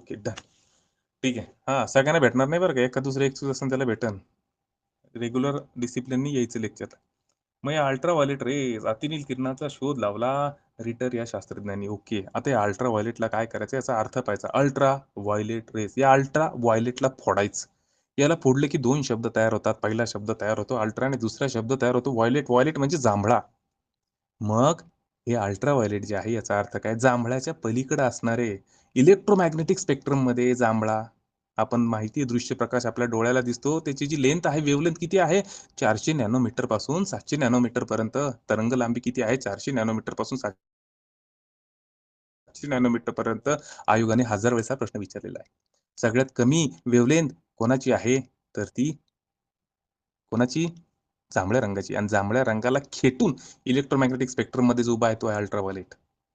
Okay done. ठीक आहे. हा सगळ्यांना भेटणार नाही बरं का, एका दुसरं एक्सक्यूज असेल त्याला भेटन. रेग्युलर डिसिप्लिननी यायचं लेक्चर. मग या अल्ट्राव्हायोलेट रेज अतिनील किरणाचा शोध लावला रिटर या शास्त्रज्ञांनी. ओके, आता या अल्ट्रा व्हायोलेटला काय करायचं याचा अर्थ पाहायचा. अल्ट्रा व्हायोलेट रेज, या अल्ट्रा व्हायोलेटला फोडायचं. याला फोडले की दोन शब्द तयार होतात. पहिला शब्द तयार होतो अल्ट्रा आणि दुसरा शब्द तयार होतो व्हायोलेट. व्हायोलेट म्हणजे जांभळा. मग हे अल्ट्रा व्हायोलेट जे आहे याचा अर्थ काय, जांभळ्याच्या पलीकडे असणारे इलेक्ट्रोमॅग्नेटिक स्पेक्ट्रम मध्ये जांभळा. आपण माहिती दृश्य प्रकाश आपल्या डोळ्याला दिसतो, त्याची जी लेंथ आहे, वेव्हलेंथ किती आहे, 400 नॅनोमीटर पासून 700 नॅनोमीटर पर्यंत. तरंग लांबी किती आहे, 400 नॅनोमीटर पासून 700 नॅनोमीटर पर्यंत. आयोगाने 1000 वेळेस हा प्रश्न विचारलेला आहे. सगळ्यात कमी वेव्हलेंथ कोणाची आहे, तर ती कोणाची, जांभळ्या रंगाची. आणि जांभळ्या रंगाला खेटून इलेक्ट्रोमॅग्नेटिक स्पेक्ट्रम मध्ये जो उभा आहे तो आहे अल्ट्राव्हायोलेट.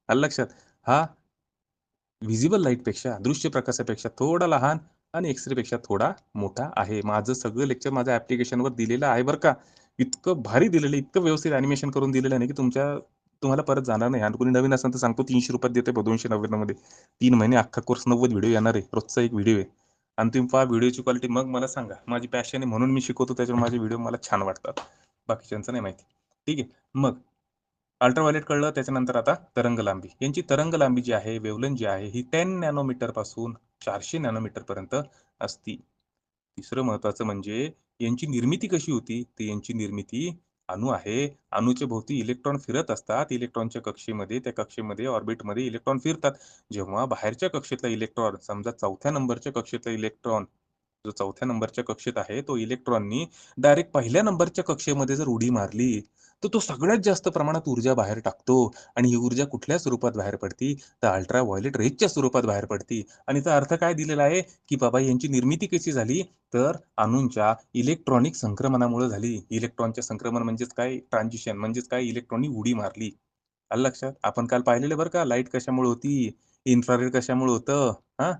आलं लक्षात. हा व्हिजिबल लाईटपेक्षा, दृश्य प्रकाशापेक्षा थोडा लहान आणि एक्सरे पेक्षा थोडा मोठा आहे. माझं सगळं लेक्चर माझ्या ऍप्लिकेशनवर दिलेलं आहे बरं का. इतकं भारी दिलेलं, इतकं व्यवस्थित अॅनिमेशन करून दिलेलं आहे की तुम्हाला परत जाणार नाही. आणि कोणी नवीन असेल तर सांगतो 300 रुपयात देते 299 मध्ये. 3 महिने अख्खा कोर्स 90 व्हिडिओ येणार आहे, रोजचा एक व्हिडिओ आहे. आणि तुम्ही पहा व्हिडिओची क्वालिटी, मग मला सांगा. माझी पॅशन आहे म्हणून मी शिकवतो, त्याच्यावर माझे व्हिडिओ मला छान वाटतात, बाकीच्यांचं नाही माहिती. ठीक आहे. मग अल्ट्राव्हायोलेट कळलं, त्याच्यानंतर आता तरंग लांबी. यांची तरंग लांबी जी आहे, वेव्हलेंथ जी आहे, ही 10 नॅनोमीटर पासून 400 नॅनोमीटर पर्यंत असती. तिसरं महत्वाचं म्हणजे यांची निर्मिती कशी होती, तर यांची निर्मिती अणू आहे. अणूच्या भोवती इलेक्ट्रॉन फिरत असतात. इलेक्ट्रॉनच्या कक्षेमध्ये, त्या कक्षेमध्ये ऑर्बिटमध्ये इलेक्ट्रॉन फिरतात. जेव्हा बाहेरच्या कक्षेतला इलेक्ट्रॉन, समजा चौथ्या नंबरच्या कक्षेतला इलेक्ट्रॉन, जो चौथ्या नंबरच्या कक्षेत आहे तो इलेक्ट्रॉननी डायरेक्ट पहिल्या नंबरच्या कक्षेमध्ये जर उडी मारली, तर तो सगळ्यात जास्त प्रमाणात ऊर्जा बाहेर टाकतो. आणि ही ऊर्जा कुठल्या स्वरूपात बाहेर पडती, तर अल्ट्रा व्हायोलेट रेजच्या स्वरूपात बाहेर पडती. आणि त्याचा अर्थ काय दिलेला आहे, की बाबा यांची निर्मिती कशी झाली, तर अणूंच्या इलेक्ट्रॉनिक संक्रमणामुळे झाली. इलेक्ट्रॉनच्या संक्रमण म्हणजेच काय, ट्रान्झिशन म्हणजेच काय, इलेक्ट्रॉननी उडी मारली. आलं लक्षात. आपण काल पाहिलेलं बरं का, लाईट कशामुळे होती, इन्फ्रारेड कशामुळे होतं. हा,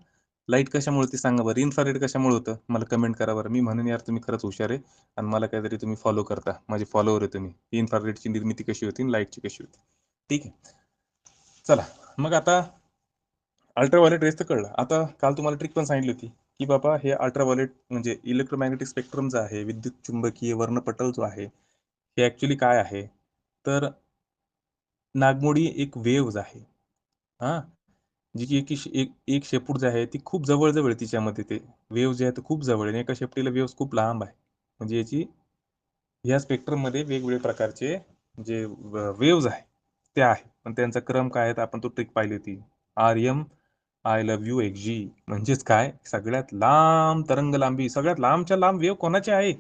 लाईट कशामुळे होती सांगा बरं, इन्फ्रारेड कशामुळे होतं, मला कमेंट करा बरं. मी म्हणून यार तुम्ही खरंच हुशार आहे आणि मला काहीतरी तुम्ही फॉलो करता, माझे फॉलोअर आहे तुम्ही. इन्फ्रारेडची निर्मिती कशी होती, लाईटची कशी होती. ठीक आहे. चला, मग आता अल्ट्राव्हायोलेट रेस तर कळलं. आता काल तुम्हाला ट्रिक पण सांगितली होती की बाबा हे अल्ट्राव्हायोलेट म्हणजे इलेक्ट्रोमॅग्नेटिक स्पेक्ट्रम जो आहे, विद्युत चुंबकीय वर्णपटल जो आहे, हे ऍक्च्युली काय आहे, तर नागमोडी एक वेव्ज आहे. हा, जी की एक शेपूट जे आहे ती खूप जवळ आहे तिच्यामध्ये. ते वेव्ह जे आहे ते खूप जवळ आहे आणि एका शेपटीला वेव्स खूप लांब आहे. म्हणजे याची या स्पेक्ट्रम मध्ये वेगवेगळे प्रकारचे जे वेव्ज आहे ते आहे. पण त्यांचा क्रम काय आहे, आपण तो ट्रिक पाहिली होती. REM I love you XG म्हणजेच काय, सगळ्यात लांब तरंग लांबी, सगळ्यात लांबच्या लांब वेव्ह कोणाची आहे,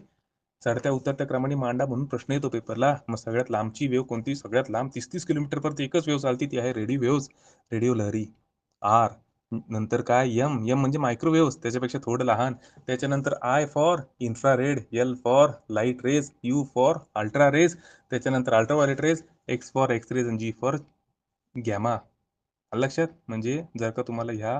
चढत्या उतरत्या क्रमाने मांडा म्हणून प्रश्न येतो पेपरला. मग सगळ्यात लांबची वेव्ह कोणती, सगळ्यात लांब 30-30 किलोमीटर पर्यंत एकच वेव्ह चालती, ती आहे रेडिओ वेव्ह, रेडिओ लहरी. आर नंतर काय, एम म्हणजे मायक्रोवेव्ह, त्याच्यापेक्षा थोडं लहान. त्याच्यानंतर I for infrared, L for light rays, U for ultra rays, त्याच्यानंतर ultraviolet rays, X for X rays आणि G फॉर गॅमा. लक्षात. म्हणजे जर का तुम्हाला ह्या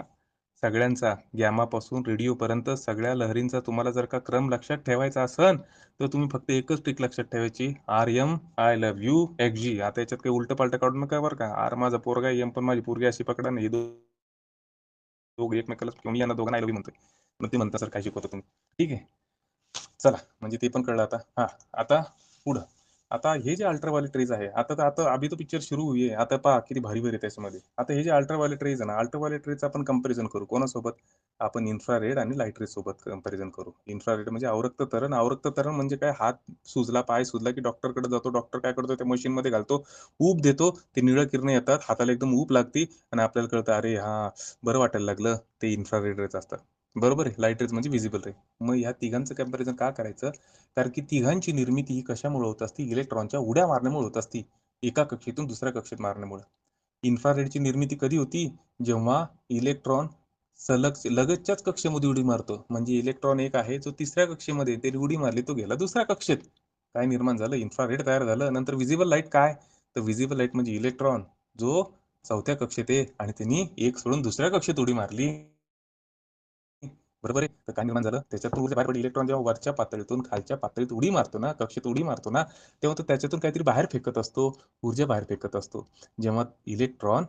सगळ्यांचा गॅमापासून रेडिओपर्यंत सगळ्या लहरींचा तुम्हाला जर का क्रम लक्षात ठेवायचा असेल, तर तुम्ही फक्त एकच ट्रिक लक्षात ठेवायची, REM I love you XG. आता याच्यात काही उलट पालट काढू नका बरं का. आर माझा पोरगा, एम पण माझी पोरगी, अशी पकडा नाही. दोघं एकमेकाला मी यांना दोघांना आय लव्ह यू म्हणतोय, मग ते म्हणता सर काय शिकवता तुम्ही. ठीक आहे. चला, म्हणजे ते पण कळलं आता. हा, आता पुढं. आता हे जे अल्ट्राव्हायोलेट रेज आहे, आता अभि तो पिक्चर सुरू हुई है, आता पहा किती भारी भारी त्याच्यामध्ये. आता हे जे अल्ट्राव्हायोलेट रेज आहे ना, अल्ट्राव्हायोलेट रेजचं आपण कंपॅरिझन करू कोणासोबत, आपण इन्फ्रारेड आणि लाईट रेज सोबत कंपॅरिझन करू. इन्फ्रारेड म्हणजे अवरक्त तरण. अवरक्त तरण म्हणजे काय, हात सुजला, पाय सुजला की डॉक्टरकडे जातो. डॉक्टर काय करतो, त्या मशीन मध्ये घालतो, ऊब देतो, ते निळं किरण येतात, हाताला एकदम ऊब लागते आणि आपल्याला कळतं अरे हा बरं वाटायला लागलं, ते इन्फ्रारेड रेज असतात. बरोबर आहे. लाईट रेज म्हणजे व्हिजिबल रे. मग ह्या तिघांचं कंपॅरिझन का करायचं, कारण की तिघांची निर्मिती ही कशामुळे होत असती, इलेक्ट्रॉनच्या उड्या मारण्यामुळे होत असती, एका कक्षेतून दुसऱ्या कक्षेत मारण्यामुळे. इन्फ्रारेडची निर्मिती कधी होती, जेव्हा इलेक्ट्रॉन लगतच्याच कक्षेमध्ये उडी मारतो. म्हणजे इलेक्ट्रॉन एक आहे जो तिसऱ्या कक्षेमध्ये, त्याने उडी मारली, तो गेला दुसऱ्या कक्षेत, काय निर्माण झालं, इन्फ्रारेड तयार झालं. नंतर विजिबल लाईट काय, तर विजिबल लाईट म्हणजे इलेक्ट्रॉन जो चौथ्या कक्षेत आहे आणि त्यांनी एक सोडून दुसऱ्या कक्षेत उडी मारली. बरोबर आहे. तर काय निर्माण झालं, त्याच्यातून ऊर्जा बाहेर पडली. इलेक्ट्रॉन जेव्हा वरच्या पातळीतून खालच्या पातळीत उडी मारतो ना, कक्षेत उडी मारतो ना, तेव्हा तो त्याच्यातून काहीतरी बाहेर फेकत असतो, ऊर्जा बाहेर फेकत असतो. जेव्हा इलेक्ट्रॉन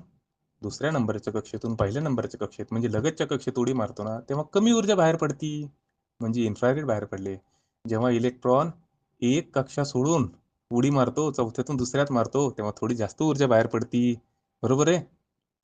दुसऱ्या नंबरच्या कक्षेतून पहिल्या नंबरच्या कक्षेत म्हणजे लगतच्या कक्षेत उडी मारतो ना, तेव्हा कमी ऊर्जा बाहेर पडती, म्हणजे इन्फ्रारेड बाहेर पडले. जेव्हा इलेक्ट्रॉन एक कक्षा सोडून उडी मारतो, चौथ्यातून दुसऱ्यात मारतो, तेव्हा थोडी जास्त ऊर्जा बाहेर पडती. बरोबर आहे?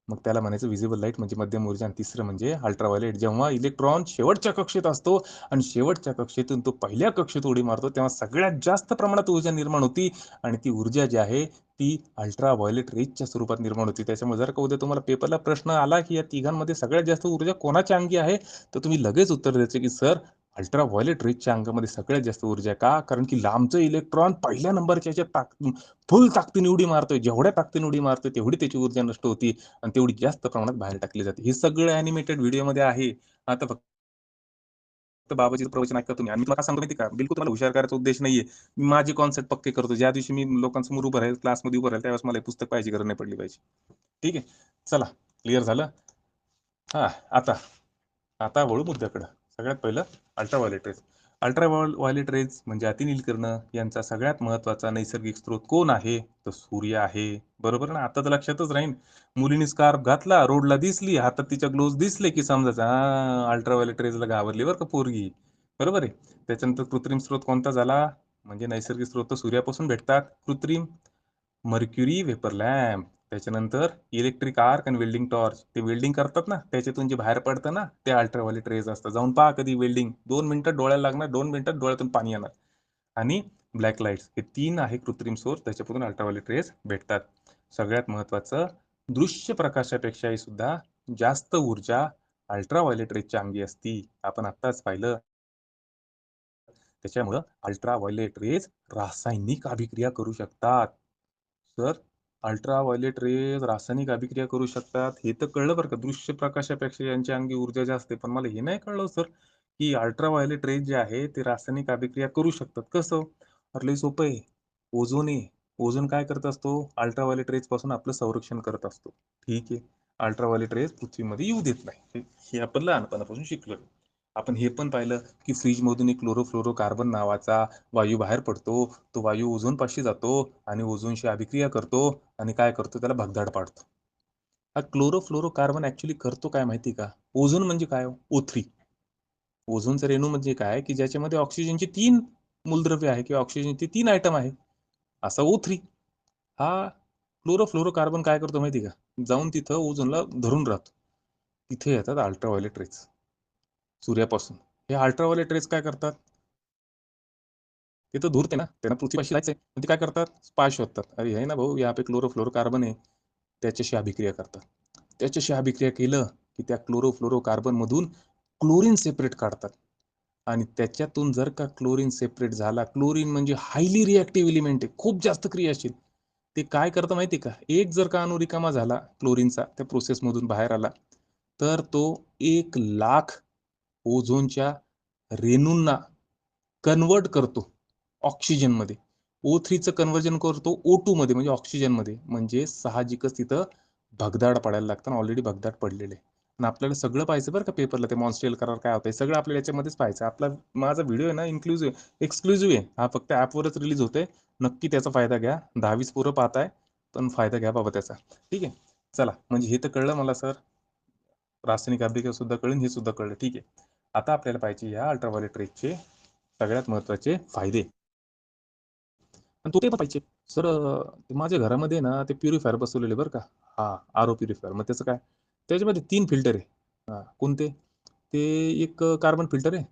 मग त्याला म्हणायचं विजिबल लाईट म्हणजे मध्यम ऊर्जा. आणि तिसरं म्हणजे अल्ट्राव्हायलेट. जेव्हा इलेक्ट्रॉन शेवटच्या कक्षेत असतो आणि शेवटच्या कक्षेतून तो पहिल्या कक्षेत उडी मारतो, तेव्हा सगळ्यात जास्त प्रमाणात ऊर्जा निर्माण होती. आणि ती ऊर्जा जी आहे ती अल्ट्राव्हायलेट रेजच्या स्वरूपात निर्माण होती. त्याच्यामुळे जर का उद्या तुम्हाला पेपरला प्रश्न आला की या तिघांमध्ये सगळ्यात जास्त ऊर्जा कोणाच्या अंगी आहे, तर तुम्ही लगेच उत्तर द्यायचं की सर अल्ट्राव्हायलेट रेजच्या अंगामध्ये सगळ्यात जास्त ऊर्जा आहे. का? कारण की लांबचं इलेक्ट्रॉन पहिल्या नंबरच्या याच्यात फुल ताकदीने उडी मारतोय. जेवढ्या ताकदीने उडी मारतोय तेवढी त्याची ऊर्जा नष्ट होती आणि तेवढी जास्त प्रमाणात बाहेर टाकली जाते. हे सगळं अॅनिमेटेड व्हिडिओमध्ये आहे. आता फक्त बाबाजीचं प्रवचन ऐका तुम्ही. आणि मी तुम्हाला सांगतो माहिती का, बिलकुल तुम्हाला हुशार करायचा उद्देश नाहीये. माझे कॉन्सेप्ट पक्के करतो. ज्या दिवशी मी लोकांसमोर उभं राहील, क्लासमध्ये उभं राहील, त्यावेळेस मला हे पुस्तक पाहिजे, गरज नाही पडली पाहिजे. ठीक आहे, चला क्लिअर झालं. हा, आता वळू मुद्द्याकडं. सगळ्यात पहिलं अल्ट्राव्हायलेट रेज. अल्ट्राव्हायलेट रेज म्हणजे अतिनील किरणं यांचा सगळ्यात महत्वाचा नैसर्गिक स्रोत कोण आहे, तर सूर्य आहे. बरोबर ना? आता तर लक्षातच राहील. मुलीने स्कार्फ घातला, रोडला दिसली, हातात तिच्या ग्लोव्ज दिसले की समजायचं हा अल्ट्राव्हायलेट रेजला घाबरली बरं का पोरगी. बरोबर आहे. त्याच्यानंतर कृत्रिम स्रोत कोणता झाला, म्हणजे नैसर्गिक स्रोत तर सूर्यापासून भेटतात. कृत्रिम मर्क्युरी वेपर लॅम्प. त्याच्यानंतर इलेक्ट्रिक आर्क आणि वेल्डिंग टॉर्च. ते वेल्डिंग करतात ना, त्याच्यातून जे बाहेर पडतं ना, ते अल्ट्राव्हायलेट रेज असतं. जाऊन पहा कधी वेल्डिंग. 2 मिनिटात डोळ्याला लागणार, 2 मिनिटात डोळ्यातून पाणी येणार. आणि ब्लॅक लाईट्स, हे 3 आहे कृत्रिम सोर्स, त्याच्यापासून अल्ट्राव्हायलेट रेज भेटतात. सगळ्यात महत्वाचं, दृश्य प्रकाशापेक्षाही सुद्धा जास्त ऊर्जा अल्ट्राव्हायलेट रेजच्या अंगी असती. आपण आत्ताच पाहिलं. त्याच्यामुळं अल्ट्राव्हायलेट रेज रासायनिक अभिक्रिया करू शकतात. सर अल्ट्राव्हायलेट रेज रासायनिक अभिक्रिया करू शकतात हे तर कळलं बरं का, दृश्य प्रकाशापेक्षा यांच्या अंगी ऊर्जा जास्त आहे. पण मला हे नाही कळलं सर की अल्ट्राव्हायलेट रेज जे आहे ते रासायनिक अभिक्रिया करू शकतात. कसं? अरे लय सोपं आहे. ओझोन आहे. ओझोन काय करत असतो? अल्ट्राव्हायलेट रेज पासून आपलं संरक्षण करत असतो. ठीक आहे. अल्ट्राव्हायलेट रेज पृथ्वीमध्ये येऊ देत नाही. हे आपण लहानपणापासून शिकलो. आपण हे पण पाहिलं की फ्रीजमधून एक क्लोरोफ्लोरोकार्बन नावाचा वायू बाहेर पडतो. तो वायू ओझोन पाशी जातो आणि ओझोनशी अभिक्रिया करतो आणि काय करतो, त्याला भगदाड पाडतो. हा क्लोरोफ्लोरोकार्बन ऍक्च्युली करतो काय माहिती का? ओझोन म्हणजे काय? O3. ओझोनचा रेणू म्हणजे काय की ज्याच्यामध्ये ऑक्सिजनचे 3 मूलद्रव्य आहे किंवा ऑक्सिजनचे 3 आयटम आहे, असा O3. हा क्लोरोफ्लोरोकार्बन काय करतो माहिती का? जाऊन तिथं ओझोनला धरून राहतो. तिथे येतात अल्ट्राव्हायलेट रेज सूर्यापासून. हे अल्ट्राव्हायलेट रेज काय करतात? ते तर धूर ना, त्यांना पृथ्वीपाशी जायचंय. पण ते काय करतात? स्पाय शोधतात. अरे आहे ना भाऊ, यहाँ पे क्लोरोफ्लोरोकार्बन आहे. त्याच्याशी अभिक्रिया करतात. त्याच्याशी अभिक्रिया केलं की त्या क्लोरोफ्लोरोकार्बन मधून क्लोरीन सेपरेट काढतात. आणि त्याच्यातून जर का क्लोरीन सेपरेट झाला, क्लोरीन म्हणजे हायली रिॲक्टिव्ह एलिमेंट आहे, खूप जास्त क्रियाशील. ते काय करतं माहिती का? एक जर का अणू रिकामा झाला क्लोरीनचा, त्या प्रोसेसमधून बाहेर आला, तर तो 1,00,000 ओझोनच्या रेणूंना कन्वर्ट करतो ऑक्सिजनमध्ये. O3चं कन्व्हर्जन करतो O2 मध्ये, म्हणजे ऑक्सिजनमध्ये. म्हणजे साहजिकच तिथं भगदाड पडायला लागतं. ऑलरेडी भगदाड पडलेले. आणि आपल्याला सगळं पाहायचं बरं का पेपरला, ते मॉन्स्ट्रियल करार काय होतंय सगळं आपल्याला याच्यामध्येच पाहायचं. माझा व्हिडिओ आहे ना एक्सक्लुझिव्ह आहे. हा फक्त ऍपवरच रिलीज होतोय. नक्की त्याचा फायदा घ्या. 10-20 पोरं पाहताय, पण फायदा घ्या बाबा त्याचा. ठीक आहे, चला. म्हणजे हे तर कळलं मला सर, रासायनिक अभिक्रिया सुद्धा कळलं, हे सुद्धा कळलं. ठीक आहे, आता आपल्याला पाहिजे या अल्ट्राव्हायलेट रेजचे सगळ्यात महत्वाचे फायदे आणि तोटे पण पाहिजे. सर माझ्या घरामध्ये ना ते प्युरिफायर बसवलेले बरं का. हा, आर ओ प्युरिफायर. मग त्याचं काय, त्याच्यामध्ये 3 फिल्टर आहे. हा, कोणते? ते एक कार्बन फिल्टर आहे,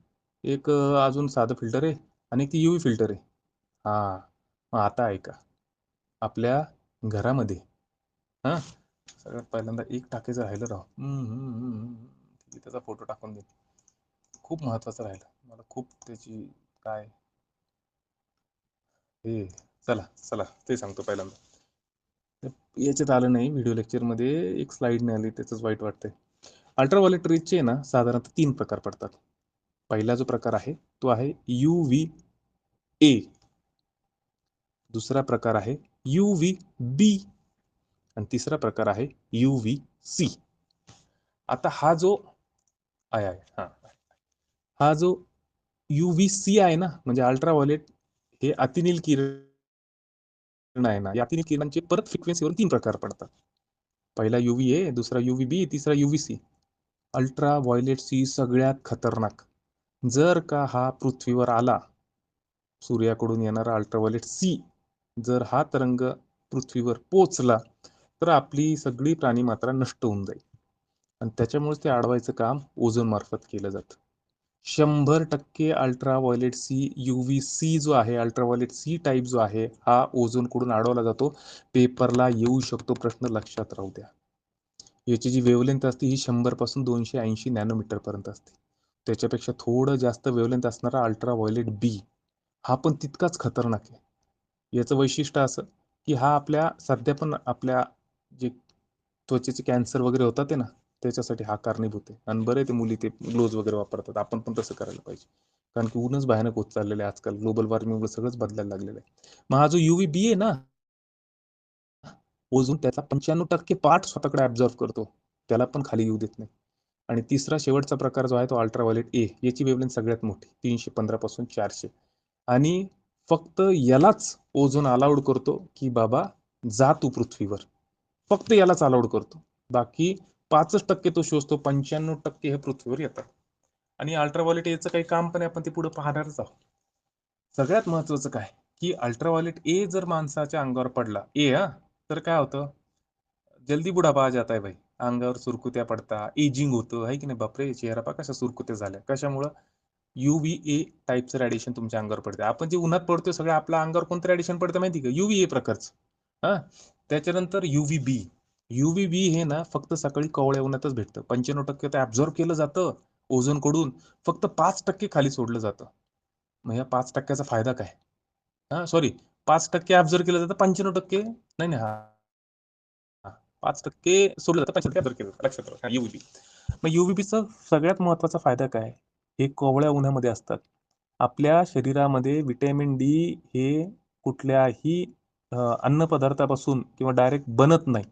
एक अजून साधं फिल्टर आहे, आणि एक UV फिल्टर आहे. हा, मग आता ऐका. आपल्या घरामध्ये हा सगळ्यात पहिल्यांदा एक टाकायचं राहिलं राव. त्याचा फोटो टाकून दे. खूप महत्वाचं राहिलं मला, खूप त्याची काय हे. चला चला, ते सांगतो पहिल्यांदा. याच्यात आलं नाही व्हिडिओ लेक्चरमध्ये, एक स्लाइड नाही आली, त्याचंच वाईट वाटतंय. अल्ट्राव्हायलेट रेजचे ना साधारणतः 3 प्रकार पडतात. पहिला जो प्रकार आहे तो आहे UVA. दुसरा प्रकार आहे UVB. आणि तिसरा प्रकार आहे UVC. आता हा जो आहे हा जो UVC आहे ना, म्हणजे अल्ट्राव्हायलेट, हे अतिनील किरण आहे ना, या अतिनील किरणांचे परत फ्रिक्वेन्सीवर 3 प्रकार पडतात. पहिला UVA, दुसरा UVB, तिसरा UVC. अल्ट्रा व्हायलेट सी सगळ्यात खतरनाक. जर का हा पृथ्वीवर आला, सूर्याकडून येणारा अल्ट्राव्हायलेट सी जर हा तरंग पृथ्वीवर पोचला तर आपली सगळी प्राणीमात्रा नष्ट होऊन जाईल. आणि त्याच्यामुळेच ते अडवायचं काम ओझोन मार्फत केलं जातं. 100% अल्ट्राव्हायलेट सी UVC जो आहे, अल्ट्राव्हायलेट सी टाईप जो आहे, हा ओझोनकडून अडवला जातो. पेपरला येऊ शकतो प्रश्न, लक्षात राहू द्या. याची जी वेव्हलेंथ असते ही 100 पासून 280 नॅनोमीटर पर्यंत असते. त्याच्यापेक्षा थोडं जास्त वेव्हलेंथ असणारा अल्ट्राव्हायलेट बी हा पण तितकाच खतरनाक आहे. याचं वैशिष्ट्य असं की हा आपल्या सध्या पण आपल्या जे त्वचेचे कॅन्सर वगैरे होतात ते ना, त्याच्यासाठी हा कारणीभूत आहे. आणि बरे ते मुली ते ग्लोव्ज वगैरे वापरतात, आपण पण तसं करायला पाहिजे. कारण की ऊनच भयानक होत चाललेलं आहे आजकाल, ग्लोबल वॉर्मिंगमुळे सगळंच बदलायला लागलेलं आहे. मग हा जो UVB आहे ना, ओझोन त्याचा 95% पार्ट स्वतःकडे ऍब्झॉर्ब करतो, त्याला पण खाली येऊ देत नाही. आणि तिसरा शेवटचा प्रकार जो आहे तो अल्ट्राव्हायलेट ए, याची वेव्हलेंथ सगळ्यात मोठी 315 पासून 400. आणि फक्त यालाच ओझोन अलाउड करतो की बाबा जा तू पृथ्वीवर, फक्त यालाच अलाउड करतो. बाकी 5% तो शोषतो, 95% हे पृथ्वीवर येतात. आणि अल्ट्राव्हायलेट एचं काही काम पण आपण ते पुढे पाहणारच आहोत. सगळ्यात महत्वाचं काय की अल्ट्राव्हायलेट ए जर माणसाच्या अंगावर पडला तर काय होतं, जल्दी बुढापा आ जाता है भाई. अंगावर सुरकुत्या पडता, एजिंग होतं, आहे की नाही. बापरे, चेहरा पा कशा सुरकुत्या झाल्या, कशामुळं? UVA टाईपचं रेडिएशन तुमच्या अंगावर पडते. आपण जे उन्हात पडतो सगळं आपल्या अंगावर कोणतं रेडिएशन पडतं माहिती का? UVA प्रकारचं. हा, त्याच्यानंतर UVB. UVB हे ना फक्त सकाळी कवळ्या उन्हातच भेटतं. 95% ते ऍब्झॉर्ब केलं जातं ओझोन कडून, फक्त 5% खाली सोडलं जातं. मग या 5%चा फायदा काय? हा सॉरी, 5% ऍब्झॉर्ब केलं जातं, 95% नाही नाही, हा 5% सोडलं जातं, 95% ऍब्झॉर्ब केलं जातं, लक्षात ठेवा. UVB. मग UVBचा सगळ्यात महत्वाचा फायदा काय? हे कोवळ्या उन्हामध्ये असतात. आपल्या शरीरामध्ये व्हिटॅमिन डी हे कुठल्याही अन्नपदार्थापासून किंवा डायरेक्ट बनत नाही,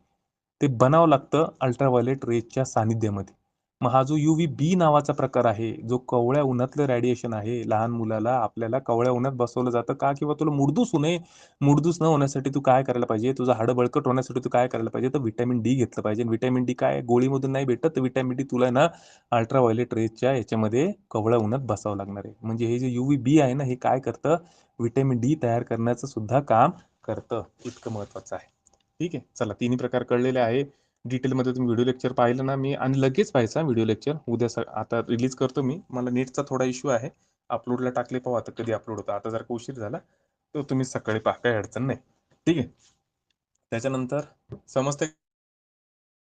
ते बनावं लागतं अल्ट्राव्हायलेट रेजच्या सानिध्यामध्ये. मग हा जो UVB नावाचा प्रकार आहे, जो कवळ्या उन्हातलं रेडिएशन आहे, लहान मुलाला आपल्याला कवळ्या उन्हात बसवलं जातं का? किंवा तुला मुडदूस होऊ नये. मुडदूस न होण्यासाठी तू काय करायला पाहिजे, तुझं हाडं बळकट होण्यासाठी तू काय करायला पाहिजे, तर व्हिटॅमिन डी घेतलं पाहिजे. व्हिटॅमिन डी काय गोळीमधून नाही भेटत, तर व्हिटॅमिन डी तुला ना अल्ट्राव्हायलेट रेजच्या याच्यामध्ये कवळ्या उन्हात बसावं लागणार आहे. म्हणजे हे जे UVB आहे ना, हे काय करतं, व्हिटॅमिन डी तयार करण्याचं सुद्धा काम करतं. इतकं महत्वाचं आहे. ठीक आहे, चला, तिन्ही प्रकार कळलेले आहे. डिटेलमध्ये तुम्ही व्हिडिओ लेक्चर पाहिलं ना मी, आणि लगेच पाहायचा व्हिडिओ लेक्चर. उद्या आता रिलीज करतो मी. मला नेटचा थोडा इश्यू आहे, अपलोडला टाकले पाहू आता कधी अपलोड होतं. आता जर का उशीर झाला तर तुम्ही सकाळी पहा, काही अडचण नाही. ठीक आहे. त्याच्यानंतर समजते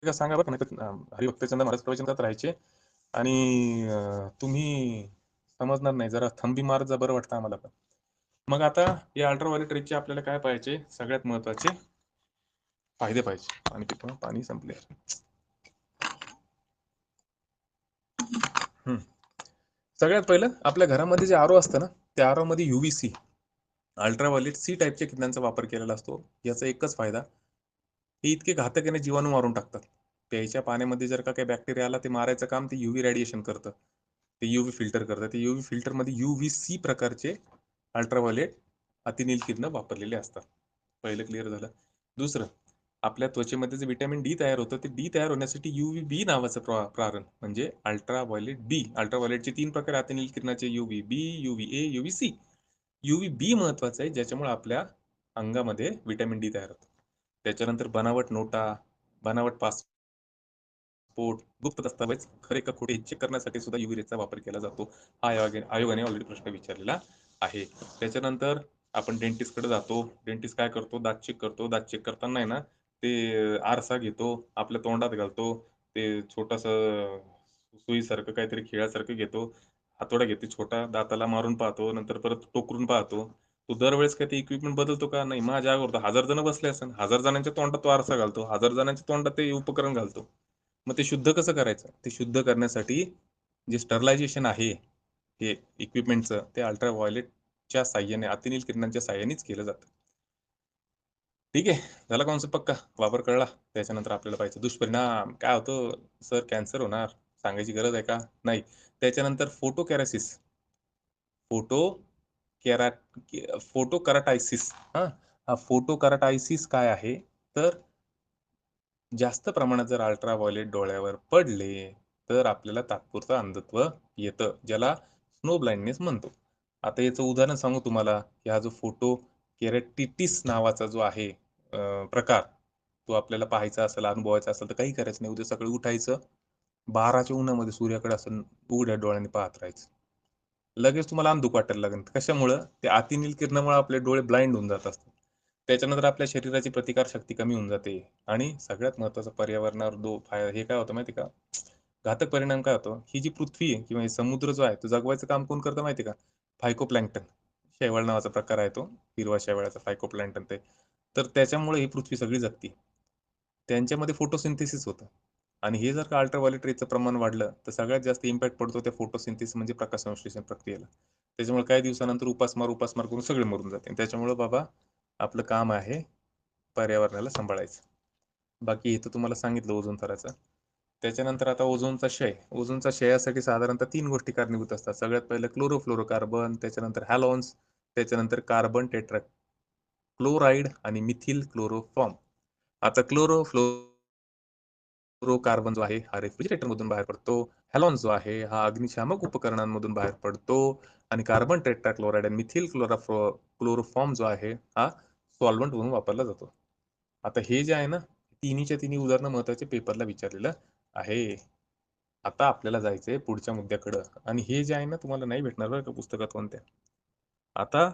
का सांगा बरं. हरिभक्तचंद महाराज प्रवचनात राहायचे आणि तुम्ही समजणार नाही, जरा थंबी मारत जा, बरं वाटतं आम्हाला पण. मग आता या अल्ट्राव्हायलेट रेजचे आपल्याला काय पाहिजे, सगळ्यात महत्वाचे फायदे पाहिजे. आणि तिथून पाणी संपले. सगळ्यात पहिलं आपल्या घरामध्ये जे आरो असतं ना, त्या आरो मध्ये UVC अल्ट्राव्हायलेट सी टाईपच्या किरणांचा वापर केलेला असतो. याचा एकच फायदा, हे इतके घातक जीवाणू मारून टाकतात. प्यायच्या पाण्यामध्ये जर का काही बॅक्टेरिया आला, ते मारायचं काम ते UV रेडिएशन करतं, ते UV फिल्टर करतं. ते UV फिल्टरमध्ये UVC प्रकारचे अल्ट्राव्हायलेट अतिनील किरणं वापरलेले असतात. पहिलं क्लिअर झालं. दुसरं, आपल्या त्वचेमध्ये जे व्हिटॅमिन डी तयार होतं, ते डी तयार होण्यासाठी UVB नावाचं प्रारण म्हणजे अल्ट्राव्हायलेट बी. अल्ट्राव्हायलेटचे 3 प्रकार अतिनील किरणाचे, UVB, UVA, UVC. UVB महत्वाचं आहे, ज्याच्यामुळे आपल्या अंगामध्ये व्हिटॅमिन डी तयार होतं. त्याच्यानंतर बनावट नोटा, बनावट पासपोर्ट, गुप्त दस्तावेज खरे का खोटे चेक करण्यासाठी सुद्धा UV रेजचा वापर केला जातो. हा आयोगाने ऑलरेडी प्रश्न विचारलेला आहे. त्याच्यानंतर आपण डेंटिस्टकडे जातो. डेंटिस्ट काय करतो, दात चेक करतो. दात चेक करताना आहे ना, ते आरसा घेतो, आपल्या तोंडात घालतो, ते छोटंसं सुईसारखं काहीतरी खिळ्यासारखं घेतो, हातोडा घेतो छोटा, दाताला मारून पाहतो, नंतर परत टोकरून पाहतो. तो दरवेळेस काय ते इक्विपमेंट बदलतो का? नाही. माझ्या अगोदर 1000 जण बसले असेल, 1000 जणांच्या तोंडात तो आरसा घालतो, 1000 जणांच्या तोंडात ते उपकरण घालतो. मग ते शुद्ध कसं करायचं? ते शुद्ध करण्यासाठी जे स्टरलायझेशन आहे हे इक्विपमेंटचं, ते अल्ट्राव्हायलेटच्या साह्याने, अतिनील किरणांच्या साह्यानेच केलं जातं. ठीक आहे, झाला कॉन्सेप्ट पक्का, वापर कळला. त्याच्यानंतर आपल्याला पाहिजे दुष्परिणाम काय होतं. सर कॅन्सर होणार, सांगायची गरज आहे का? नाही. त्याच्यानंतर फोटोकॅरासिस, फोटो कॅरा फोटोकराटायसिस. हा, फोटोकराटायसिस काय आहे तर जास्त प्रमाणात जर अल्ट्राव्हायोलेट डोळ्यावर पडले तर आपल्याला तात्पुरतं अंधत्व येतं, ज्याला स्नो ब्लाइंडनेस म्हणतो. आता याचं उदाहरण सांगू तुम्हाला, की हा जो फोटो केराटिटिस नावाचा जो आहे प्रकार, तो आपल्याला पाहायचा असेल, अनुभवायचा असेल तर काही करायचं नाही. उद्या सकाळी उठायचं, 12च्या उन्हामध्ये सूर्याकडे असं उघड्या डोळ्यांनी पाहत राहायचं. लगेच तुम्हाला अंधुक वाटायला लागेल. कशामुळं? ते अतिनील किरणामुळे आपले डोळे ब्लाइंड होऊन जात असतात. त्याच्यानंतर आपल्या शरीराची प्रतिकारशक्ती कमी होऊन जाते आणि सगळ्यात महत्त्वाचं पर्यावरणावर हे काय होतं माहिती आहे का? घातक परिणाम काय होतो? ही जी पृथ्वी आहे किंवा हे समुद्र जो आहे, तो जगवायचं काम कोण करतं माहिती आहे का? फायकोप्लॅन्क्टन. शैवाल नावाचा प्रकार आहे तो. हिरवा शेवाळाचा फायकोप्लॅन्क्टन ते. तर त्याच्यामुळे ही पृथ्वी सगळी जगते. त्यांच्यामध्ये फोटोसिंथेसिस होतं आणि हे जर का अल्ट्राव्हायोलेट रेचं प्रमाण वाढलं, तर सगळ्यात जास्त इम्पॅक्ट पडतो त्या फोटोसिंथेसिस म्हणजे प्रकाशसंश्लेषण प्रक्रियेला. त्याच्यामुळे काही दिवसानंतर उपासमार करून सगळे मरून जाते. त्याच्यामुळं बाबा आपलं काम आहे पर्यावरणाला सांभाळायचं. बाकी इथं तुम्हाला सांगितलं ओझोन थराचं. त्याच्यानंतर आता ओझोनचा क्षय. ओझोनचा क्षयासाठी साधारणतः 3 गोष्टी कारणीभूत असतात. सगळ्यात पहिलं क्लोरोफ्लोरोकार्बन, त्याच्यानंतर हॅलोन्स, त्याच्यानंतर कार्बन क्लोराईड आणि मिथिल क्लोरोफॉर्म. आता क्लोरोफ्लोरोकार्बन जो आहे हा रेफ्रिजरेटरमधून बाहेर पडतो. हॅलॉन जो आहे हा अग्निशामक उपकरणांमधून बाहेर पडतो आणि कार्बन टेट्राक्लोराईड आणि मिथिल क्लोरोफॉर्म जो आहे हा सॉल्व्हंट म्हणून वापरला जातो. आता हे जे आहे ना, तिन्हीच्या तिन्ही उदाहरणं महत्वाचे पेपरला विचारलेलं आहे. आता आपल्याला जायचंय पुढच्या मुद्द्याकडं आणि हे जे आहे ना तुम्हाला नाही भेटणार बरं का पुस्तकात कोणत्या. आता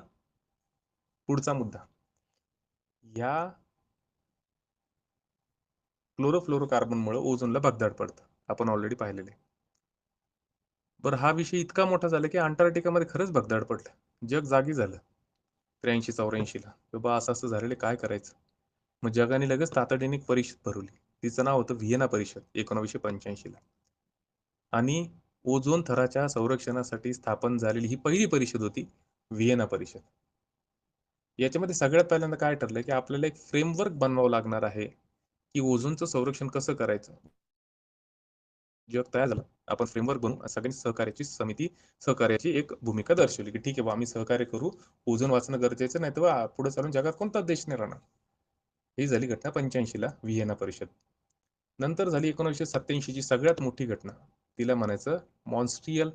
पुढचा मुद्दा. या क्लोरोफ्लोरोकार्बनमुळे ओझोनला भगदाड पडतं. आपण ऑलरेडी पाहिलेलं आहे. बरं हा विषय इतका मोठा झाला की अंटार्क्टिकामध्ये खरंच भगदाड पडलं. जग जागी झालं. 83-84ला. बाबा असं-असं झालेलं काय करायचं? मग जगाने लगेच तातडीने एक परिषद भरवली. तिचं नाव होतं व्हिएना परिषद 1985ला. आणि ओझोन थराच्या संरक्षणासाठी स्थापन झालेली ही पहिली परिषद होती, व्हिएना परिषद. याच्यामध्ये सगळ्यात पहिल्यांदा काय ठरलं, की आपल्याला एक फ्रेमवर्क बनवावं लागणार आहे, की ओझोनचं संरक्षण कसं करायचं? जग तयार झालं. आपण फ्रेमवर्क बनवू. सगळ्यांनी सहकार्याची एक भूमिका दर्शवली, की ठीक आहे आम्ही सहकार्य करू. ओझोन वाचणं गरजेचं नाही तर पुढे चालून जगात कोणताच देश नाही राहणार. ही झाली घटना 85ला व्हिएना परिषद. नंतर झाली 1987ची सगळ्यात मोठी घटना. तिला म्हणायचं मॉन्ट्रियल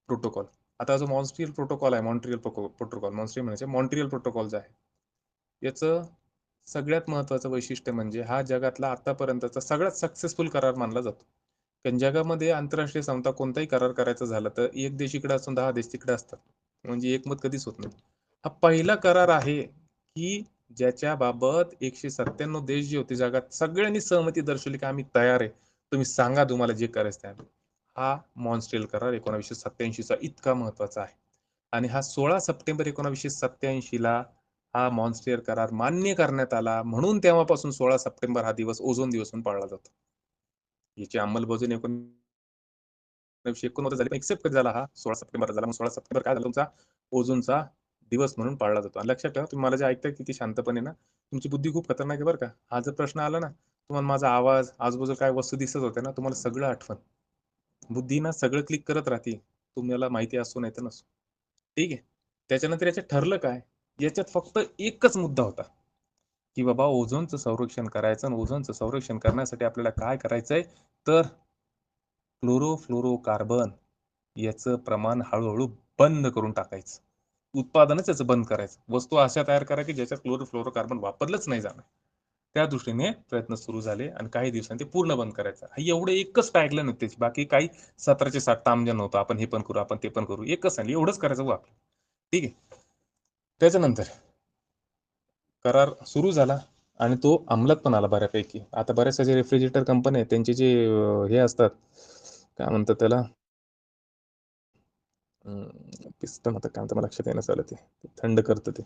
प्रोटोकॉल. आता जो मॉन्ट्रियल प्रोटोकॉल आहे, मॉन्ट्रियल प्रोटोकॉल जो आहे, याचं सगळ्यात महत्त्वाचं वैशिष्ट्य म्हणजे हा जगातला आतापर्यंतचा सगळ्यात सक्सेसफुल करार मानला जातो. कारण जगामध्ये आंतरराष्ट्रीय समता कोणताही करार करायचा झाला तर एक देश इकडे असून 10 देश तिकडे असतात. म्हणजे एकमत कधीच होत नाही. हा पहिला करार आहे, की ज्याच्या बाबत 197 देश जे होते जगात सगळ्यांनी सहमती दर्शवली, की आम्ही तयार आहे. तुम्ही सांगा तुम्हाला जे करायचं आहे. हा मॉन्ट्रियल करार 1987चा इतका महत्त्वाचा आहे. आणि हा 16 सप्टेंबर 1987ला हा मॉन्ट्रियल करार मान्य करण्यात आला. म्हणून तेव्हापासून 16 सप्टेंबर हा दिवस ओझोन दिवस म्हणून पाळला जातो. याची अंमलबजावणी 1989 झाली. पण एक्सेप्ट कधी झाला हा 16 सप्टेंबरला झाला. मग 16 सप्टेंबर काय झाला तुमचा ओझोनचा दिवस म्हणून पाळला जातो. आणि लक्षात ठेवा तुम्ही मला जे ऐकताय किती शांतपणे ना, तुमची बुद्धी खूप खतरनाक आहे बरं का. हा जर प्रश्न आला ना, तुम्हाला माझा आवाज, आजूबाजूला काय वस्तू दिसत होत्या ना, तुम्हाला सगळं आठवण. बुद्धी ना सगळं क्लिक करत राहते. तुम्हाला माहिती असो नाही तर नसो. ठीक आहे. त्याच्यानंतर याच्यात ठरलं काय? याच्यात फक्त एकच मुद्दा होता, की बाबा ओझोनचं संरक्षण करायचं आणि ओझोनचं संरक्षण करण्यासाठी आपल्याला काय करायचंय तर क्लोरोफ्लोरोकार्बन याचं प्रमाण हळू-हळू बंद करून टाकायचं. उत्पादनच याचं बंद करायचं. वस्तू अशा तयार करा, की ज्याच्यात क्लोरोफ्लोरोकार्बन वापरलंच नाही जाणार. त्या दृष्टीने प्रयत्न सुरू झाले आणि काही दिवसांनी ते पूर्ण बंद करायचं. एवढं एकच टॅगलाईन होती त्याची. बाकी काही 17चे 60 तामझाम नव्हतं. आपण हे पण करू, आपण ते पण करू. एकच सांगितलं एवढंच करायचं बघ आपलं. ठीक आहे. त्याच्यानंतर करार सुरू झाला आणि तो अंमलात पण आला बऱ्यापैकी. आता बऱ्याच अशा रेफ्रिजरेटर कंपन्या आहेत त्यांचे जे हे असतात, काय म्हणतात त्याला पिस्टन होतं काय म्हणतात मला लक्षात येईना झालं ते. थंड करतं ते.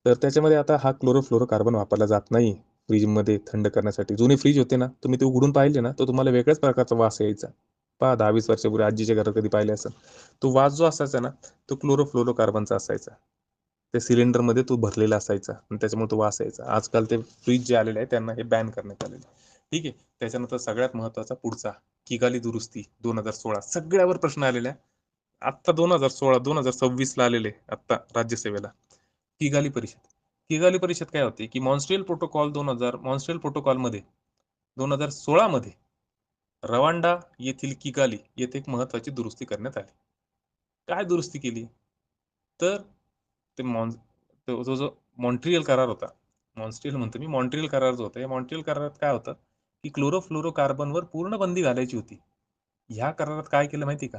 तर त्याच्यामध्ये आता हा क्लोरोफ्लोरोकार्बन वापरला जात नाही फ्रीजमध्ये थंड करण्यासाठी. जुने फ्रीज होते ना, तुम्ही ते उघडून पाहिले ना, तर तुम्हाला वेगळ्याच प्रकारचा वास यायचा. पहा 10-20 वर्षापूर्वी आजीच्या घरात कधी पाहिले असेल. तो वास जो असायचा ना, तो क्लोरोफ्लोरोकार्बनचा असायचा. त्या सिलेंडरमध्ये तो भरलेला असायचा आणि त्याच्यामुळे तो वास यायचा. आजकाल ते फ्रीज जे आलेले आहे त्यांना हे बॅन करण्यात आलेलं आहे. ठीक आहे. त्याच्यानंतर सगळ्यात महत्त्वाचा पुढचा किगाली दुरुस्ती 2016 सगळ्यावर प्रश्न आलेला आहे. आत्ता 2016, 2026ला आलेले आत्ता राज्यसेवेला. किगाली परिषद. किगाली परिषद काय होती, की मॉन्ट्रियल प्रोटोकॉलमध्ये 2016 मध्ये रवांडा येथील किगाली येथे एक महत्वाची दुरुस्ती करण्यात आली. काय दुरुस्ती केली? तर ते तो जो मॉन्ट्रियल करार होता. मॉन्ट्रियल म्हणतो मी, मॉन्ट्रियल करार जो होता, या मॉन्ट्रियल करारात काय होतं, की क्लोरोफ्लोरोकार्बनवर पूर्ण बंदी घालायची होती. ह्या करारात काय केलं माहिती का?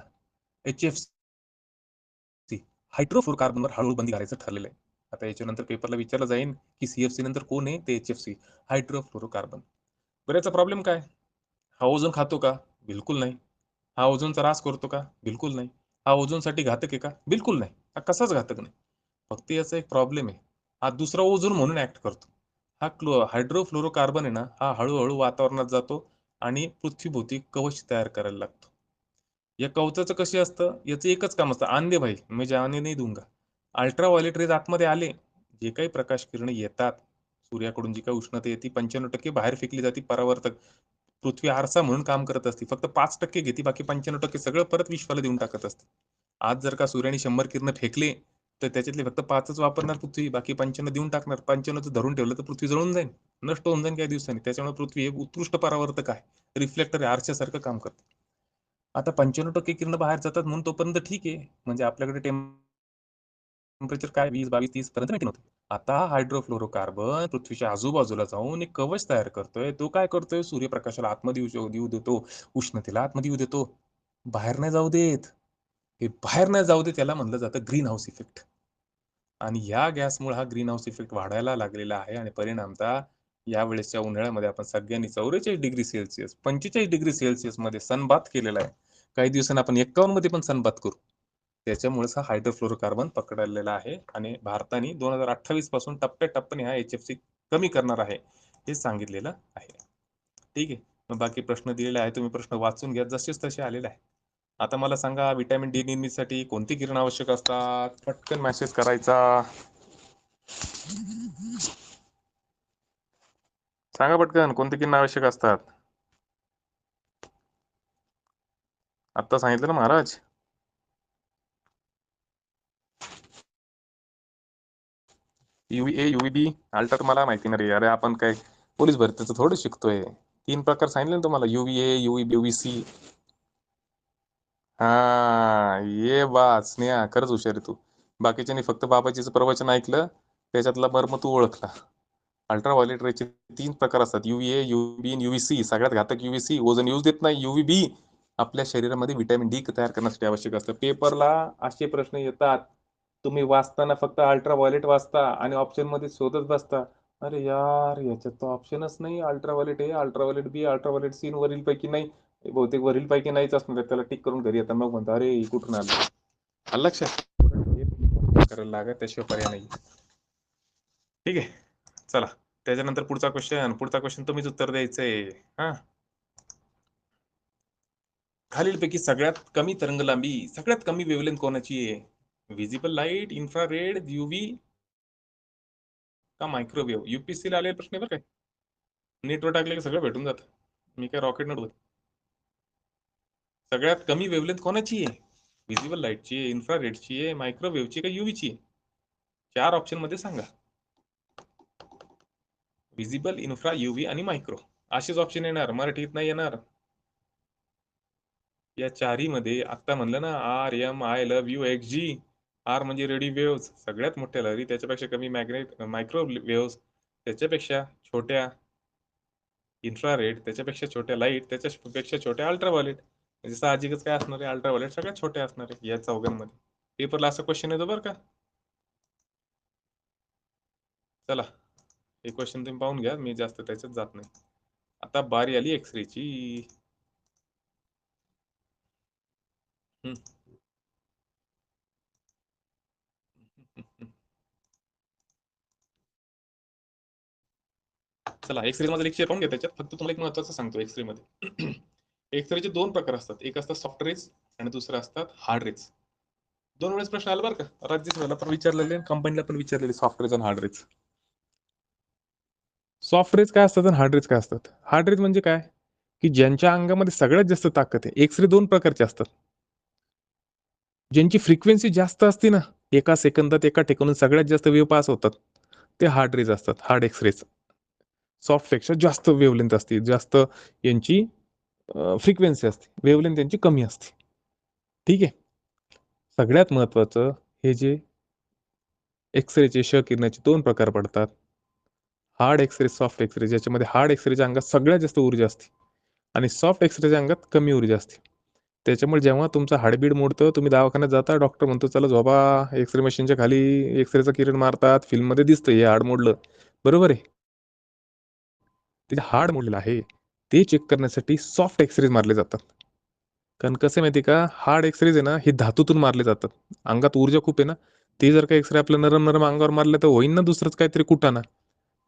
HFC हायड्रोफ्लोरोकार्बनवर हळूहळू बंदी घालायचं ठरलेलं आहे. आता याच्यानंतर पेपरला विचारलं जाईल, की CFC नंतर कोण आहे? ते HFC हायड्रोफ्लोरोकार्बन. बरं याचा प्रॉब्लेम काय? हा ओझोन खातो का? बिलकुल नाही. हा ओझोनचा ऱ्हास करतो का? बिलकुल नाही. हा ओझोनसाठी घातक आहे का? बिलकुल नाही. हा कसाच घातक नाही. फक्त याचा एक प्रॉब्लेम आहे. हा दुसरा ओझोन म्हणून ऍक्ट करतो. हा हायड्रोफ्लोरोकार्बन आहे ना, हा हळूहळू वातावरणात जातो आणि पृथ्वीभोवती कवच तयार करायला लागतो. या कवचाचं कसे असतं? याचं एकच काम असतं, आन दे भाई, मैं जाने नहीं दूंगा. अल्ट्राव्हायोलेट रेज आतमध्ये आले, जे काही प्रकाश किरणे येतात, सूर्याकडून जी काही उष्णता येते 95% बाहेर फेकली जाते परावर्तक. पृथ्वी आरसा म्हणून काम करत असते. फक्त 5% घेते, बाकी 95% सगळं परत विश्वाला देऊन टाकत असते. आज जर का सूर्याने 100 किरण फेकले, तर त्याच्यातले फक्त 5च वापरणार पृथ्वी, बाकी 95 देऊन टाकणार. 95 धरून ठेवलं तर पृथ्वी जळून जाईल, नष्ट होऊन जाईल काही दिवसांनी. त्याच्यामुळे पृथ्वी एक उत्कृष्ट परावर्तक आहे, रिफ्लेक्टर आहे, आरशासारखं काम करते. आता 95% किरण बाहेर जातात म्हणून तोपर्यंत ठीक आहे, म्हणजे आपल्याकडे टेम्परेचर काय 20, 22, 30 पर्यंत मेंटेन होतं. आता हायड्रोफ्लोरोकार्बन पृथ्वीच्या आजूबाजूला जाऊन एक कवच तयार करतोय. तो काय करतोय? सूर्यप्रकाशाला आतमध्ये येऊ देतो, उष्णतेला आतमध्ये येऊ देतो, बाहेर नाही जाऊ देत. हे बाहेर नाही जाऊ दे, त्याला म्हणलं जातं ग्रीन हाऊस इफेक्ट. आणि या गॅसमुळे हा ग्रीन हाऊस इफेक्ट वाढायला लागलेला आहे आणि परिणामतः यावेळेसच्या उन्हाळ्यामध्ये आपण सगळ्यांनी 44 डिग्री सेल्सिअस 45 डिग्री सेल्सिअस मध्ये सनबाथ केलेला आहे. काही दिवसांनी आपण 51 मध्ये पण सनबाथ करू. त्याच्यामुळेच हा हायड्रोफ्लोरोकार्बन पकडलेला आहे आणि भारताने 2028 पासून टप्प्याटप्प्याने हा HFC कमी करणार आहे, हे सांगितलेलं आहे. ठीक आहे. मग बाकी प्रश्न दिलेले आहे, तुम्ही प्रश्न वाचून घ्या, जसेच तसे आलेले आहे. आता मला सांगा, व्हिटॅमिन डी निर्मितीसाठी कोणती किरण आवश्यक असतात? पटकन मेसेज करायचा. सांगा पटकन, कोणती किरण आवश्यक असतात? आत्ता सांगितलं ना महाराज. UVA UVB अल्ट्रा तुम्हाला माहिती ना रे, अरे आपण काय पोलीस भरतीचं थोडं शिकतोय. 3 प्रकार सांगितले ना तुम्हाला, UVA UVB UVC. हा ये बा स्नेहा, खरंच हुशार आहे तू. बाकीच्यानी फक्त बाबाजीचं प्रवचन ऐकलं, त्याच्यातला मर्म तू ओळखला. अल्ट्राव्हायोलेट रेचे 3 प्रकार असतात, UVA UVB आणि UVC. सगळ्यात घातक UVC, ओझोन यूज देत नाही. UVB आपल्या शरीरामध्ये व्हिटॅमिन डी तयार करण्यासाठी आवश्यक असतं. पेपरला असे प्रश्न येतात, तुम्ही वाचताना फक्त अल्ट्राव्हायोलेट वाचता आणि ऑप्शन मध्ये शोधत बसता. अरे यार, याच्यात तर ऑप्शनच नाही. अल्ट्राव्हायोलेट ए, अल्ट्राव्हायोलेट बी, अल्ट्राव्हायोलेट सी वरील पैकी नाही. बहुतेक वरील पैकी नाहीच असणार, त्याला टिक करून घरी येतात. मग म्हणतो अरे कुठून आलं. आलं लक्षात? करायला लागा, त्याशिवाय पर्याय नाही. ठीक आहे, चला. त्याच्यानंतर पुढचा क्वेश्चन तुम्हीच उत्तर द्यायचंय. हा, खालीलपैकी सगळ्यात कमी तरंगलांबी, सगळ्यात कमी वेव्हलेंथ कोणाची आहे? व्हिजिबल लाईट, इन्फ्रारेड, UV का मायक्रोवेव्ह? UPSC ला आलेले प्रश्न आहे बरं काय. नेटवर टाकले की सगळं भेटून जातं. मी काय रॉकेट नव्हतं. सगळ्यात कमी वेव्हलेंथ कोणाची आहे? व्हिजिबल लाईटची आहे, इन्फ्रारेडची आहे, मायक्रोवेव्हची का UVची आहे? 4 ऑप्शन मध्ये सांगा. व्हिजिबल, इन्फ्रा, UV आणि मायक्रो, असेच ऑप्शन येणार, मराठीत नाही येणार. या चारही मध्ये आता म्हणलं ना, RMI love you XG. R म्हणजे रेडिओ वेव्स, सगळ्यात मोठ्या लहरी, त्याच्यापेक्षा कमी मायक्रो वेव्स, त्याच्यापेक्षा छोट्या इन्फ्रारेड, त्याच्यापेक्षा छोट्या लाईट, त्याच्यापेक्षा छोट्या अल्ट्राव्हायोलेट. म्हणजे साहजिकच काय असणार आहे, अल्ट्राव्हायोलेट सगळ्यात छोटे असणार आहे या चौघांमध्ये. पेपरला असा क्वेश्चन येतो बरं का. चला, हे क्वेश्चन तुम्ही पाहून घ्या, मी जास्त त्याच्यात जात नाही. आता बारी आली एक्सरेची. चला, एक्सरे मध्ये लेक्चर पाहून घ्या. त्याच्यात फक्त तुम्हाला एक महत्वाचं सांगतो. एक्सरे मध्ये एक्सरेचे 2 प्रकार असतात, एक असतात सॉफ्ट रेज आणि दुसरं असतात हार्ड रेज. 2 वेळेस प्रश्न आला बरं का, राज्यसभेला पण विचारलेले, कंपनीला पण विचारलेले, सॉफ्ट रेज आणि हार्ड रेज. सॉफ्ट रेज काय असतात आणि हार्ड रेज काय असतात? हार्ड रेज म्हणजे काय, की ज्यांच्या अंगामध्ये सगळ्यात जास्त ताकद आहे. एक्सरे 2 प्रकारचे असतात. ज्यांची फ्रिक्वेन्सी जास्त असते ना, एका सेकंदात एका ठिकाणून सगळ्यात जास्त वेव्ह पास होतात, ते हार्ड रेज असतात, हार्ड एक्सरेज. सॉफ्टपेक्षा जास्त वेवलेंथ असते, जास्त यांची फ्रिक्वेन्सी असते, वेवलेंथ त्यांची कमी असते. ठीक आहे. सगळ्यात महत्त्वाचं, हे जे एक्सरेचे किरणाचे 2 प्रकार पडतात. Hard x ray, soft x ray. ज्याच्यामध्ये हार्ड एक्सरेच्या अंगात सगळ्यात जास्त ऊर्जा असते आणि सॉफ्ट एक्सरेच्या अंगात कमी ऊर्जा असते. त्याच्यामुळे जेव्हा तुमचं हाडबीड मोडतं, तुम्ही दवाखान्यात जाता, डॉक्टर म्हणतो चला झोपा, एक्सरे मशीनच्या खाली एक्सरेचं किरण मारतात, फिल्ममध्ये दिसतं हे हाड मोडलं. बरोबर आहे. ते हाड मोडलेलं आहे, ते चेक करण्यासाठी सॉफ्ट एक्सरेज मारले जातात. कारण कसं आहे माहिती आहे का, हार्ड एक्सरेज आहे ना, हे धातूतून मारले जातात. अंगात ऊर्जा खूप आहे ना, ते जर का एक्सरे आपल्या नरम नरम अंगावर मारले तर होईन ना दुसरंच काहीतरी कुटाणा.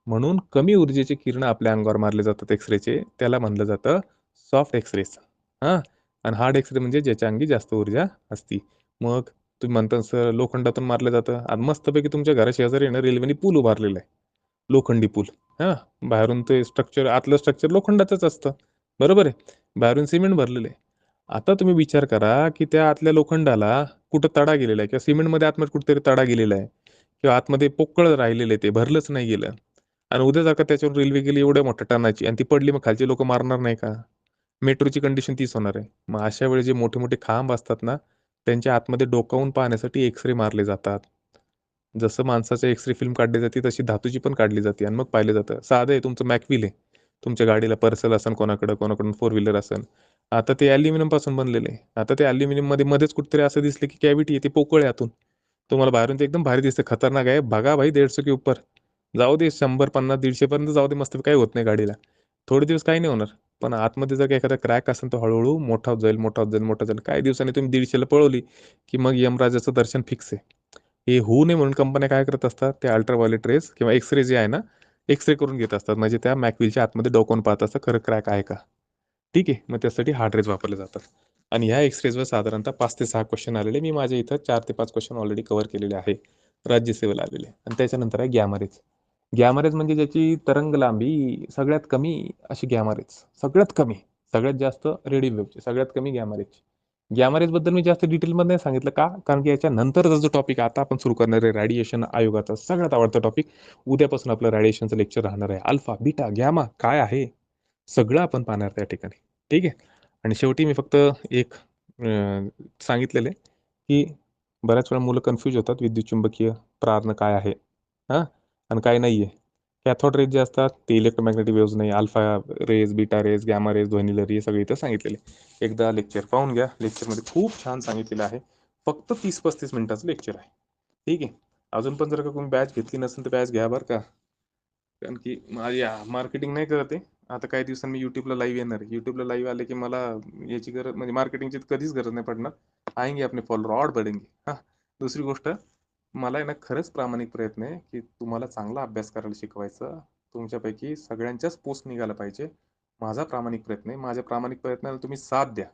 म्हणून कमी ऊर्जेचे किरण आपल्या अंगावर मारले जातात एक्सरेचे, त्याला म्हणलं जातं सॉफ्ट एक्सरेज. हां. आणि हार्ड एक्सरे म्हणजे ज्याच्या अंगी जास्त ऊर्जा असती. मग तुम्ही म्हणता सर लोखंडातून मारलं जातं. आणि मस्तपैकी तुमच्या घराशेजारी आहे ना रेल्वेने पूल उभारलेला आहे. लोखंडी पूल. हां. बाहेरून ते स्ट्रक्चर, आतलं स्ट्रक्चर लोखंडाचंच असतं. बरोबर आहे. बाहेरून सिमेंट भरलेलं आहे. आता तुम्ही विचार करा, की त्या आतल्या लोखंडाला कुठं तडा गेलेला आहे किंवा सिमेंटमध्ये आतमध्ये कुठेतरी तडा गेलेला आहे किंवा आतमध्ये पोकळ राहिलेलं आहे, ते भरलंच नाही गेलं. आणि उद्या जर का त्याच्यावर रेल्वे गेली एवढ्या मोठ्या टनाची आणि ती पडली, मग खालचे लोक मारणार नाही का? मेट्रोची कंडिशन तीच होणार आहे. मग अशा वेळी जे मोठे मोठे खांब असतात ना, त्यांच्या आतमध्ये डोकावून पाहण्यासाठी एक्सरे मारले जातात. जसं माणसाचं एक्सरे फिल्म काढली जाते तशी धातूची पण काढली जाते आणि मग पाहिलं जातं. साधं आहे, तुमचं मॅकविल आहे, तुमच्या गाडीला पर्सल असेल कोणाकडं, कोणाकडून फोर व्हीलर असेल, आता ते ॲल्युमिनियम पासून बनलेलं आहे. आता ते ॲल्युमिनियम मध्ये मध्येच कुठेतरी असं दिसलं की कॅव्हिटी आहे, ते पोकळ आहे आतून. तुम्हाला बाहेरून ते एकदम भारी दिसतं, खतरनाक आहे, भगा भाई 150 के ऊपर. जाऊ दे 100, 50, 150 पर्यंत जाऊ दे, मस्त काही होत नाही गाडीला. थोडे दिवस काही नाही होणार. पण आतमध्ये जर का एखादा क्रॅक असेल तर हळूहळू मोठा होत जाईल, मोठा होत जाईल, मोठा जाईल. काही दिवसांनी तुम्ही 150ला पळवली की मग यमराजाचं दर्शन फिक्स आहे. हे होऊ नये म्हणून कंपन्या काय करत असतात, ते अल्ट्राव्हायोलेट रेज किंवा एक्सरे जे आहे ना, एक्सरे करून घेत असतात. म्हणजे त्या मॅकविलच्या आतमध्ये डोकावून पाहत असतात खरं क्रॅक आहे का. ठीक आहे. मग त्यासाठी हार्ड रेज वापरले जातात. आणि ह्या एक्सरेजवर साधारणतः 5 ते 6 क्वेश्चन आलेले. मी माझ्या इथं 4 ते 5 क्वेश्चन ऑलरेडी कव्हर केलेले आहे. राज्यसेवेला आलेले. आणि त्याच्यानंतर आहे गॅमा रेज. गॅमा रेज म्हणजे ज्याची तरंग लांबी सगळ्यात कमी अशी गॅमा रेज. सगळ्यात कमी. सगळ्यात जास्त रेडिओ वेव्हची, सगळ्यात कमी गॅमा रेज. गॅमा रेजबद्दल मी जास्त डिटेलमध्ये नाही सांगितलं का? कारण की याच्यानंतरचा जो टॉपिक आता आपण सुरू करणार आहे, रेडिएशन आयोगाचा सगळ्यात आवडता टॉपिक. उद्यापासून आपलं रेडिएशनचं लेक्चर राहणार आहे. अल्फा, बीटा, गॅमा काय आहे? सगळं आपण पाहणार त्या ठिकाणी. ठीक आहे. आणि शेवटी मी फक्त एक सांगितलेलं आहे, की बऱ्याच वेळा मुलं कन्फ्यूज होतात, विद्युतचुंबकीय प्रारणं काय आहे? हां? आणि काय नाही आहे. कॅथोड रेज जे असतात ते इलेक्ट्रोमॅग्नेटिक वेव्हज नाही. Alpha rays, beta rays, gamma rays, ध्वनी लहरी हे सगळे इथं सांगितलेले आहे. एकदा लेक्चर पाहून घ्या. लेक्चरमध्ये खूप छान सांगितलेलं आहे. फक्त 30-35 मिनिटाचं लेक्चर आहे. ठीक आहे. अजून पण जर का कोणी बॅच घेतली नसेल तर बॅच घ्या बरं का. कारण की माझी मार्केटिंग नाही करत आहे. आता काही दिवसांनी मी YouTubeला लाईव्ह येणार आहे. YouTubeला लाईव्ह आले की मला याची गरज म्हणजे मार्केटिंगची कधीच गरज नाही पडणार. आएंगे अपने फॉलोअर और बढ़ेंगे. हां. दुसरी गोष्ट, मला आहे ना खरंच प्रामाणिक प्रयत्न आहे की तुम्हाला चांगला अभ्यास करायला शिकवायचं. तुमच्यापैकी सगळ्यांच्याच पोस्ट निघाला पाहिजे. माझा प्रामाणिक प्रयत्न आहे. माझ्या प्रामाणिक प्रयत्नाला तुम्ही साथ द्या.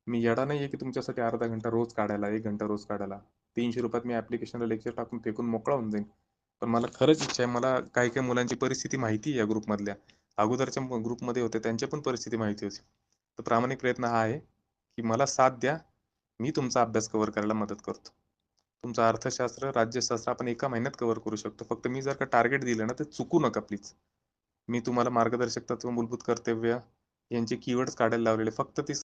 मी येडा नाही आहे की तुमच्यासाठी अर्धा घंटा रोज काढायला, 1 घंटा रोज काढायला. ₹300 मी ॲप्लिकेशनला लेक्चर टाकून फेकून मोकळा होऊन जाईन. पण मला खरंच इच्छा आहे. मला काही-काही मुलांची परिस्थिती माहिती आहे या ग्रुपमधल्या. अगोदरच्या ग्रुपमध्ये होते त्यांच्या पण परिस्थिती माहिती होती. तर प्रामाणिक प्रयत्न हा आहे, की मला साथ द्या. मी तुमचा अभ्यास कव्हर करायला मदत करतो. तुमचं अर्थशास्त्र, राज्यशास्त्र आपण एका महिन्यात कव्हर करू शकतो. फक्त मी जर का टार्गेट दिलं ना, तर चुकू नका प्लीज. मी तुम्हाला मार्गदर्शक तत्व, मूलभूत कर्तव्य यांचे कीवर्ड्स काढायला लावलेले. फक्त ते